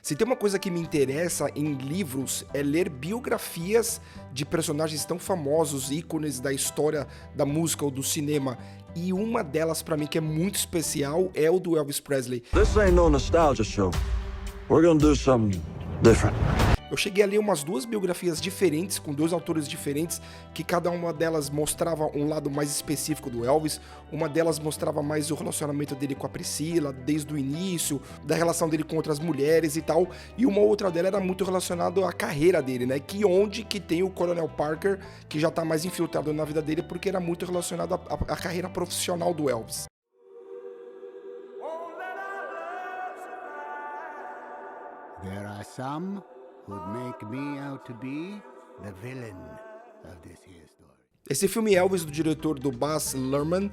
Se tem uma coisa que me interessa em livros é ler biografias de personagens tão famosos, ícones da história da música ou do cinema. E uma delas pra mim que é muito especial é o do Elvis Presley. This ain't no nostalgia show. We're gonna do something different. Eu cheguei a ler umas 2 biografias diferentes, com 2 autores diferentes, que cada uma delas mostrava um lado mais específico do Elvis. Uma delas mostrava mais o relacionamento dele com a Priscila, desde o início, da relação dele com outras mulheres e tal. E uma outra dela era muito relacionada à carreira dele, né? Que tem o Coronel Parker, que já tá mais infiltrado na vida dele, porque era muito relacionado à carreira profissional do Elvis. There are some who'd make me out to be the villain of this here story. Esse filme Elvis, do diretor do Baz Luhrmann,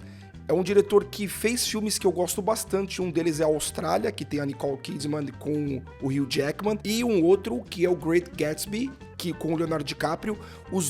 é um diretor que fez filmes que eu gosto bastante. Um deles é a Austrália, que tem a Nicole Kidman com o Hugh Jackman, e um outro que é o Great Gatsby, que com o Leonardo DiCaprio.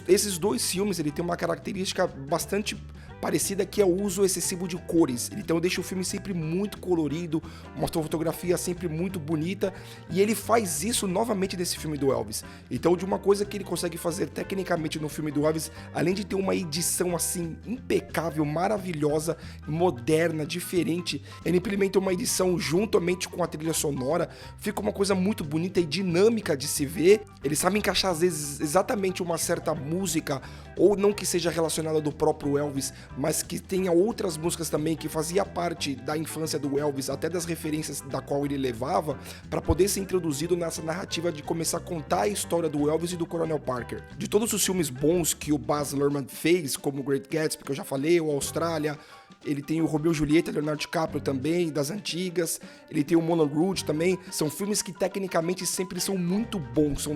Esses 2 filmes, ele tem uma característica bastante parecida, que é o uso excessivo de cores. Então deixa o filme sempre muito colorido, uma fotografia sempre muito bonita, e ele faz isso novamente nesse filme do Elvis. Então, de uma coisa que ele consegue fazer tecnicamente no filme do Elvis, além de ter uma edição assim impecável, maravilhosa, moderna, diferente, ele implementa uma edição juntamente com a trilha sonora, fica uma coisa muito bonita e dinâmica de se ver. Ele sabe encaixar às vezes exatamente uma certa música, ou não que seja relacionada do próprio Elvis, mas que tenha outras músicas também que fazia parte da infância do Elvis, até das referências da qual ele levava, para poder ser introduzido nessa narrativa de começar a contar a história do Elvis e do Coronel Parker. De todos os filmes bons que o Baz Luhrmann fez, como o Great Gatsby, que eu já falei, o Austrália, ele tem o Romeo e Julieta, Leonardo DiCaprio também, das antigas, ele tem o Moulin Rouge também. São filmes que tecnicamente sempre são muito bons,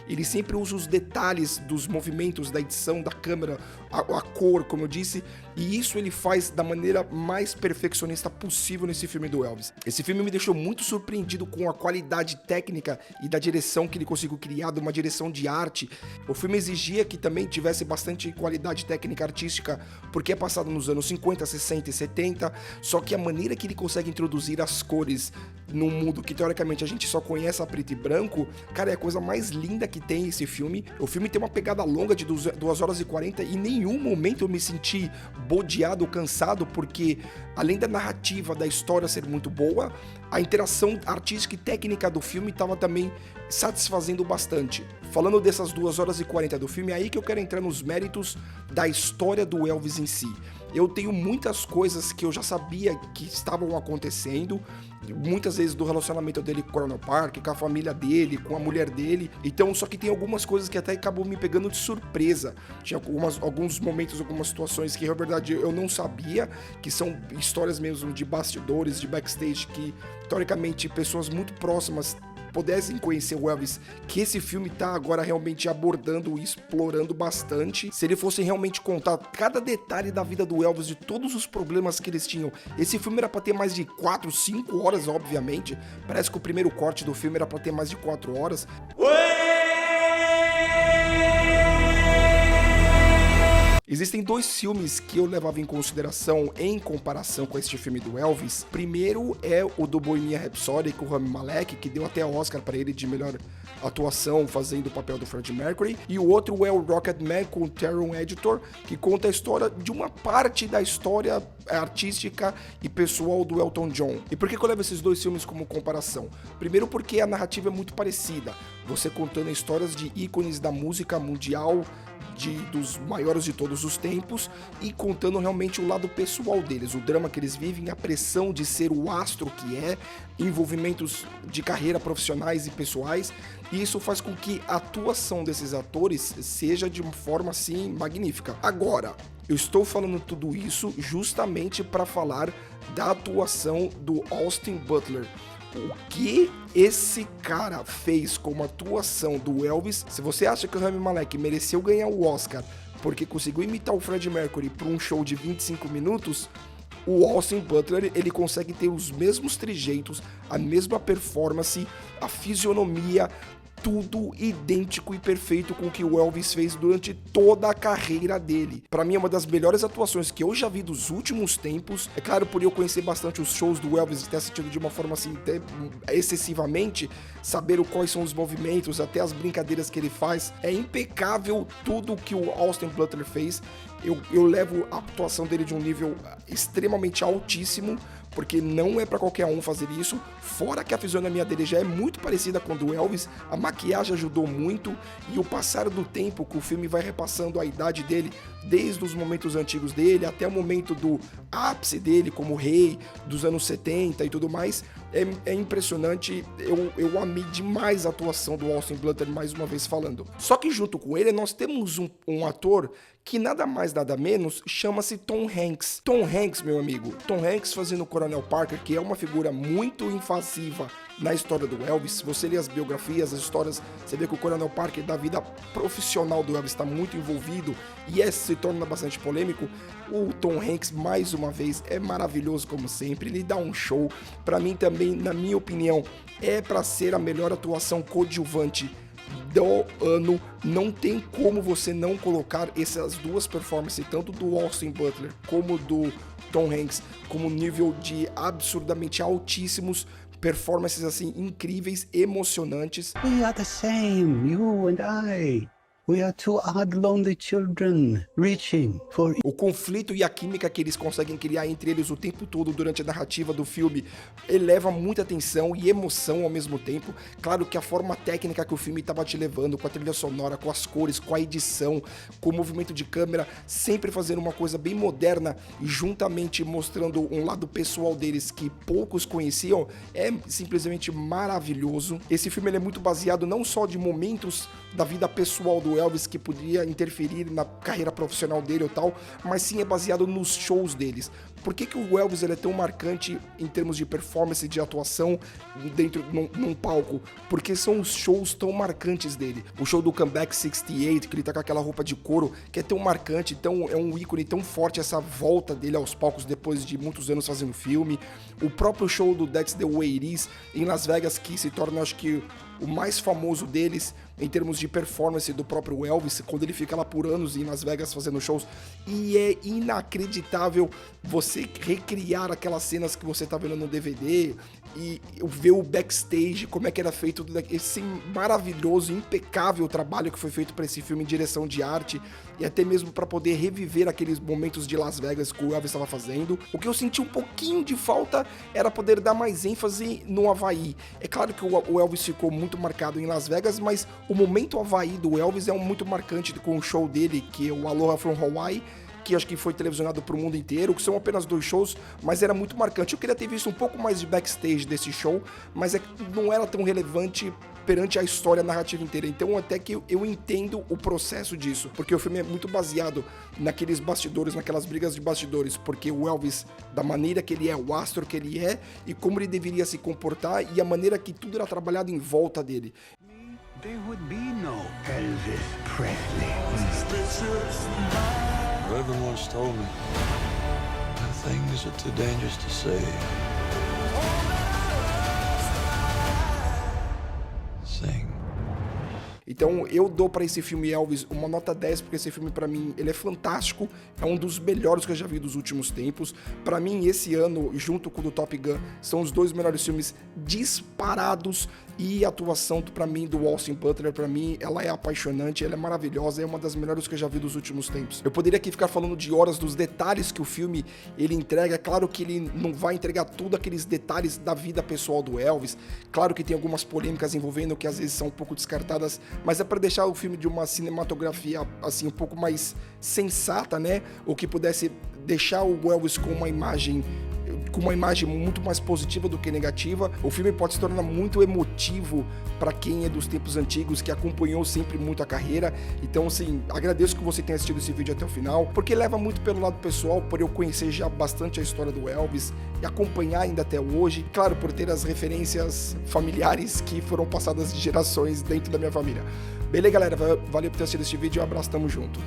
ele sempre usa os detalhes dos movimentos da edição, da câmera, a cor, como eu disse, e isso ele faz da maneira mais perfeccionista possível nesse filme do Elvis. Esse filme me deixou muito surpreendido com a qualidade técnica e da direção que ele conseguiu criar, de uma direção de arte. O filme exigia que também tivesse bastante qualidade técnica artística, porque é passado nos anos 50, 60 e 70, só que a maneira que ele consegue introduzir as cores num mundo que teoricamente a gente só conhece a preto e branco, cara, é a coisa mais linda que tem esse filme. O filme tem uma pegada longa de 2 horas e 40 e em nenhum momento eu me senti bodeado ou cansado, porque além da narrativa, da história ser muito boa, a interação artística e técnica do filme estava também satisfazendo bastante. Falando dessas 2 horas e 40 do filme, é aí que eu quero entrar nos méritos da história do Elvis em si. Eu tenho muitas coisas que eu já sabia que estavam acontecendo, muitas vezes do relacionamento dele com o Coronel Parker, com a família dele, com a mulher dele. Então, só que tem algumas coisas que até acabou me pegando de surpresa. Tinha alguns momentos, algumas situações que, na verdade, eu não sabia, que são histórias mesmo de bastidores, de backstage, que, teoricamente, pessoas muito próximas pudessem conhecer o Elvis, que esse filme tá agora realmente abordando e explorando bastante. Se ele fosse realmente contar cada detalhe da vida do Elvis, de todos os problemas que eles tinham, esse filme era pra ter mais de 4, 5 horas, obviamente. Parece que o primeiro corte do filme era pra ter mais de 4 horas. Existem 2 filmes que eu levava em consideração em comparação com este filme do Elvis. Primeiro é o do Bohemian Rhapsody com o Rami Malek, que deu até Oscar para ele de melhor atuação fazendo o papel do Freddie Mercury. E o outro é o Rocketman com o Taron Egerton, que conta a história de uma parte da história artística e pessoal do Elton John. E por que eu levo esses 2 filmes como comparação? Primeiro porque a narrativa é muito parecida. Você contando histórias de ícones da música mundial, dos maiores de todos os tempos, e contando realmente o lado pessoal deles, o drama que eles vivem, a pressão de ser o astro que é, envolvimentos de carreira profissionais e pessoais, e isso faz com que a atuação desses atores seja de uma forma assim magnífica. Agora, eu estou falando tudo isso justamente para falar da atuação do Austin Butler. O que esse cara fez como atuação do Elvis? Se você acha que o Rami Malek mereceu ganhar o Oscar porque conseguiu imitar o Freddie Mercury para um show de 25 minutos, o Austin Butler, ele consegue ter os mesmos trejeitos, a mesma performance, a fisionomia, tudo idêntico e perfeito com o que o Elvis fez durante toda a carreira dele. Pra mim é uma das melhores atuações que eu já vi dos últimos tempos. É claro, por eu conhecer bastante os shows do Elvis e ter assistido de uma forma assim até excessivamente, saber quais são os movimentos, até as brincadeiras que ele faz, é impecável tudo que o Austin Butler fez. Eu levo a atuação dele de um nível extremamente altíssimo, porque não é pra qualquer um fazer isso, fora que a fisionomia dele já é muito parecida com a do Elvis, a maquiagem ajudou muito, e o passar do tempo que o filme vai repassando a idade dele, desde os momentos antigos dele até o momento do ápice dele como rei dos anos 70 e tudo mais, é impressionante. Eu amei demais a atuação do Austin Butler, mais uma vez falando. Só que junto com ele nós temos um ator que nada mais nada menos chama-se Tom Hanks. Tom Hanks, meu amigo, Tom Hanks fazendo o Coronel Parker, que é uma figura muito invasiva na história do Elvis. Se você lê as biografias, as histórias, você vê que o Coronel Parker da vida profissional do Elvis está muito envolvido e se torna bastante polêmico. O Tom Hanks, mais uma vez, é maravilhoso como sempre, ele dá um show. Para mim também, na minha opinião, é para ser a melhor atuação coadjuvante do ano. Não tem como você não colocar essas duas performances, tanto do Austin Butler como do Tom Hanks, como nível de absurdamente altíssimos, performances assim incríveis, emocionantes. We are the same, you and I. We are two odd, lonely children reaching for... O conflito e a química que eles conseguem criar entre eles o tempo todo durante a narrativa do filme eleva muita atenção e emoção ao mesmo tempo. Claro que a forma técnica que o filme estava te levando, com a trilha sonora, com as cores, com a edição, com o movimento de câmera, sempre fazendo uma coisa bem moderna e juntamente mostrando um lado pessoal deles que poucos conheciam, é simplesmente maravilhoso. Esse filme ele é muito baseado não só de momentos da vida pessoal do Elvis que poderia interferir na carreira profissional dele ou tal, mas sim é baseado nos shows deles. Por que o Elvis ele é tão marcante em termos de performance e de atuação dentro num palco? Porque são os shows tão marcantes dele. O show do Comeback 68, que ele tá com aquela roupa de couro, que é tão marcante, é um ícone tão forte, essa volta dele aos palcos depois de muitos anos fazendo filme. O próprio show do That's the Way It Is em Las Vegas, que se torna, acho que, o mais famoso deles em termos de performance do próprio Elvis, quando ele fica lá por anos em Las Vegas fazendo shows, e é inacreditável você recriar aquelas cenas que você tá vendo no DVD e ver o backstage, como é que era feito esse maravilhoso, impecável trabalho que foi feito para esse filme em direção de arte e até mesmo para poder reviver aqueles momentos de Las Vegas que o Elvis estava fazendo. O que eu senti um pouquinho de falta era poder dar mais ênfase no Havaí. É claro que o Elvis ficou muito marcado em Las Vegas, mas o momento Havaí do Elvis é muito marcante com o show dele, que é o Aloha from Hawaii, que acho que foi televisionado pro mundo inteiro, que são apenas 2 shows, mas era muito marcante. Eu queria ter visto um pouco mais de backstage desse show, mas não era tão relevante perante a história narrativa inteira. Então até que eu entendo o processo disso, porque o filme é muito baseado naqueles bastidores, naquelas brigas de bastidores, porque o Elvis, da maneira que ele é, o astro que ele é, e como ele deveria se comportar, e a maneira que tudo era trabalhado em volta dele. There would be no Elvis Presley. Reverend once told me that things are too dangerous to say. Sing. Então eu dou pra esse filme Elvis uma nota 10, porque esse filme pra mim ele é fantástico, é um dos melhores que eu já vi dos últimos tempos. Pra mim esse ano, junto com o do Top Gun, são os 2 melhores filmes disparados, e a atuação pra mim do Austin Butler, pra mim ela é apaixonante, ela é maravilhosa, é uma das melhores que eu já vi dos últimos tempos. Eu poderia aqui ficar falando de horas dos detalhes que o filme ele entrega. É claro que ele não vai entregar tudo aqueles detalhes da vida pessoal do Elvis, claro que tem algumas polêmicas envolvendo que às vezes são um pouco descartadas, mas é para deixar o filme de uma cinematografia assim um pouco mais sensata, né? Ou que pudesse deixar o Elvis com uma imagem muito mais positiva do que negativa. O filme pode se tornar muito emotivo para quem é dos tempos antigos, que acompanhou sempre muito a carreira. Então, assim, agradeço que você tenha assistido esse vídeo até o final, porque leva muito pelo lado pessoal, por eu conhecer já bastante a história do Elvis e acompanhar ainda até hoje. Claro, por ter as referências familiares que foram passadas de gerações dentro da minha família. Beleza, galera? Valeu por ter assistido esse vídeo. Um abraço, tamo junto.